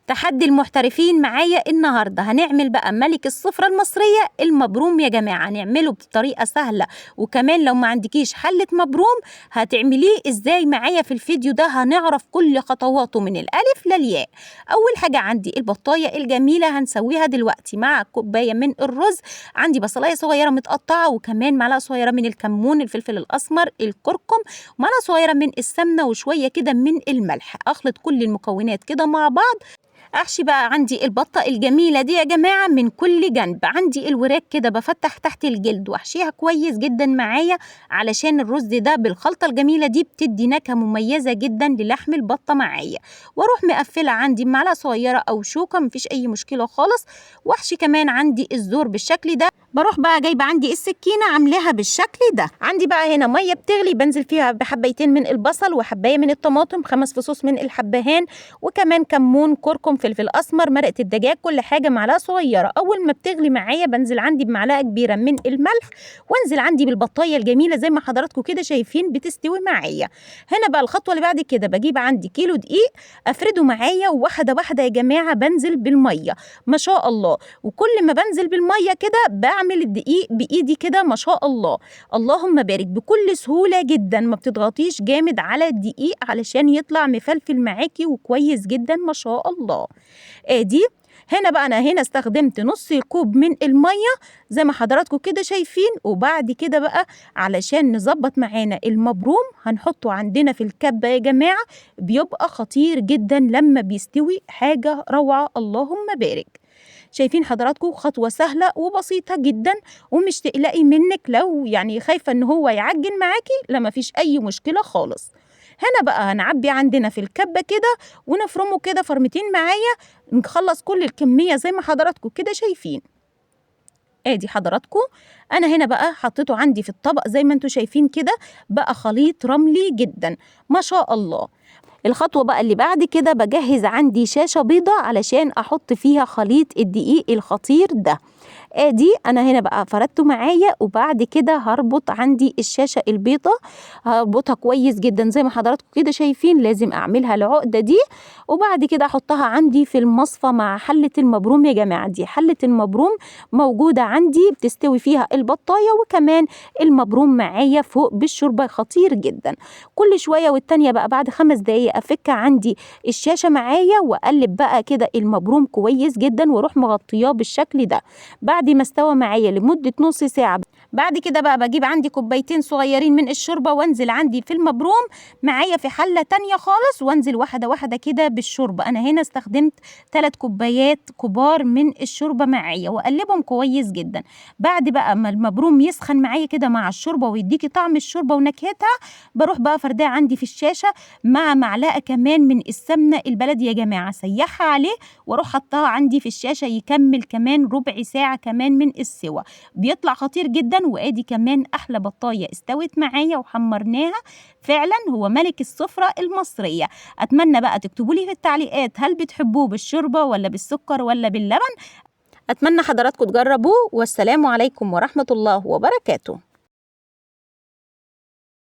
تحدي المحترفين معايا النهارده. هنعمل بقى ملك السفرة المصرية المبروم يا جماعة. هنعمله بطريقة سهلة، وكمان لو ما عندكيش حلة مبروم هتعمليه ازاي معايا في الفيديو ده. هنعرف كل خطواته من الألف للياء. أول حاجة عندي البطاية الجميلة هنسويها دلوقتي مع كوباية من الرز. عندي بصلاية صغيرة متقطعة، وكمان معلقة صغيرة من الكمون، الفلفل الأسمر، الكركم، ومعلقة صغيرة من السمنة، وشوية كده من الملح. أخلط كل المكونات كده مع بعض. احشي بقى عندي البطه الجميله دي يا جماعه من كل جنب. عندي الوراك كده بفتح تحت الجلد واحشيها كويس جدا معايا، علشان الرز ده بالخلطه الجميله دي بتدي نكهه مميزه جدا للحم البطه معايا. واروح مقفله عندي بمعلقه صغيره او شوكه، مفيش اي مشكله خالص. واحشي كمان عندي الزور بالشكل ده. بروح بقى جايبه عندي السكينه عاملاها بالشكل ده. عندي بقى هنا ميه بتغلي بنزل فيها بحبيتين من البصل وحبايه من الطماطم، 5 فصوص من الحبهان، وكمان كمون، كركم، فلفل اسمر، مرقه الدجاج، كل حاجه معلقه صغيره. اول ما بتغلي معايا بنزل عندي بمعلقه كبيره من الملح، وانزل عندي بالبطايه الجميله زي ما حضراتكم كده شايفين بتستوي معايا. هنا بقى الخطوه اللي بعد كده بجيب عندي كيلو دقيق افرده معايا، وواحده واحده يا جماعه بنزل بالميه ما شاء الله. وكل ما بنزل بالميه كده بعمل الدقيق بايدي كده ما شاء الله. اللهم بارك، بكل سهوله جدا، ما بتضغطيش جامد على الدقيق علشان يطلع مفلفل معاكي وكويس جدا ما شاء الله. ادي هنا بقى انا هنا استخدمت نص كوب من الميه زي ما حضراتكم كده شايفين. وبعد كده بقى علشان نظبط معانا المبروم هنحطه عندنا في الكبه يا جماعه، بيبقى خطير جدا لما بيستوي، حاجه روعه اللهم بارك. شايفين حضراتكم خطوه سهله وبسيطه جدا، ومش تقلقي منك لو يعني خايفه ان هو يعجن معاكي، لا مفيش اي مشكله خالص. هنا بقى هنعبي عندنا في الكبه كده ونفرمه كده فرمتين معايا، نخلص كل الكميه زي ما حضراتكم كده شايفين. ادي حضراتكم انا هنا بقى حطيته عندي في الطبق زي ما انتم شايفين كده، بقى خليط رملي جدا ما شاء الله. الخطوة بقى اللي بعد كده بجهز عندي شاشة بيضة علشان احط فيها خليط الدقيق الخطير ده. ادي انا هنا بقى فردته معايا، وبعد كده هربط عندي الشاشة البيضة، هربطها كويس جدا زي ما حضراتكم كده شايفين. لازم اعملها العقدة دي، وبعد كده احطها عندي في المصفى مع حلة المبروم يا جماعة. دي حلة المبروم موجودة عندي بتستوي فيها البطاية وكمان المبروم معايا فوق بالشوربة، خطير جدا. كل شوية والتانية بقى بعد 5 دقايق افك عندي الشاشة معايا، واقلب بقى كده المبروم كويس جدا، واروح مغطياه بالشكل ده. بعد ما استوى معايا لمدة نص ساعة، بعد كده بقى بجيب عندي كوبايتين صغيرين من الشوربة، وانزل عندي في المبروم معايا في حلة تانية خالص، وانزل واحدة واحدة كده بالشوربة. انا هنا استخدمت 3 كوبايات كبار من الشوربة معايا، واقلبهم كويس جدا. بعد بقى ما المبروم يسخن معايا كده مع الشوربة ويديكي طعم الشوربة ونكهتها، بروح بقى فرداه عندي في الشاشة مع معلقة كمان من السمنة البلدي يا جماعة، سيحها عليه واروح حطها عندي في الشاشة يكمل كمان ربع ساعة كمان من السوا. بيطلع خطير جدا. وادي كمان احلى بطاية استوت معايا وحمرناها. فعلا هو ملك السفرة المصرية. اتمنى بقى تكتبوا لي في التعليقات هل بتحبوه بالشوربة ولا بالسكر ولا باللبن. اتمنى حضراتكم تجربوه، والسلام عليكم ورحمة الله وبركاته.